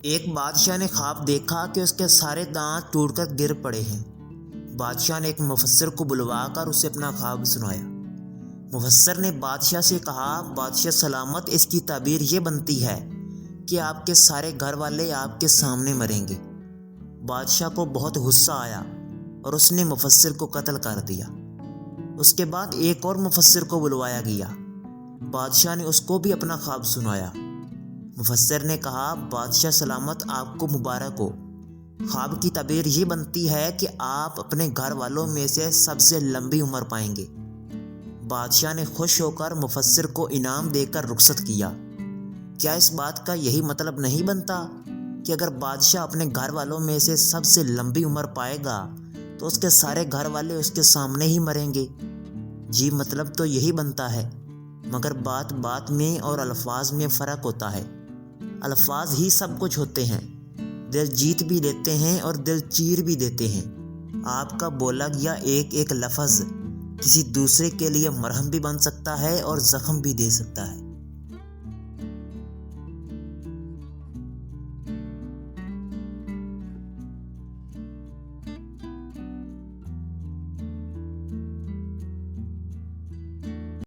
ایک بادشاہ نے خواب دیکھا کہ اس کے سارے دانت ٹوٹ کر گر پڑے ہیں۔ بادشاہ نے ایک مفسر کو بلوا کر اسے اپنا خواب سنایا۔ مفسر نے بادشاہ سے کہا، بادشاہ سلامت، اس کی تعبیر یہ بنتی ہے کہ آپ کے سارے گھر والے آپ کے سامنے مریں گے۔ بادشاہ کو بہت غصہ آیا اور اس نے مفسر کو قتل کر دیا۔ اس کے بعد ایک اور مفسر کو بلوایا گیا۔ بادشاہ نے اس کو بھی اپنا خواب سنایا۔ مفسر نے کہا، بادشاہ سلامت، آپ کو مبارک ہو۔ خواب کی تعبیر یہ بنتی ہے کہ آپ اپنے گھر والوں میں سے سب سے لمبی عمر پائیں گے۔ بادشاہ نے خوش ہو کر مفسر کو انعام دے کر رخصت کیا۔ کیا اس بات کا یہی مطلب نہیں بنتا کہ اگر بادشاہ اپنے گھر والوں میں سے سب سے لمبی عمر پائے گا تو اس کے سارے گھر والے اس کے سامنے ہی مریں گے؟ جی، مطلب تو یہی بنتا ہے، مگر بات بات میں اور الفاظ میں فرق ہوتا ہے۔ الفاظ ہی سب کچھ ہوتے ہیں، دل جیت بھی دیتے ہیں اور دل چیر بھی دیتے ہیں۔ آپ کا بولا گیا ایک ایک لفظ کسی دوسرے کے لیے مرہم بھی بن سکتا ہے اور زخم بھی دے سکتا ہے۔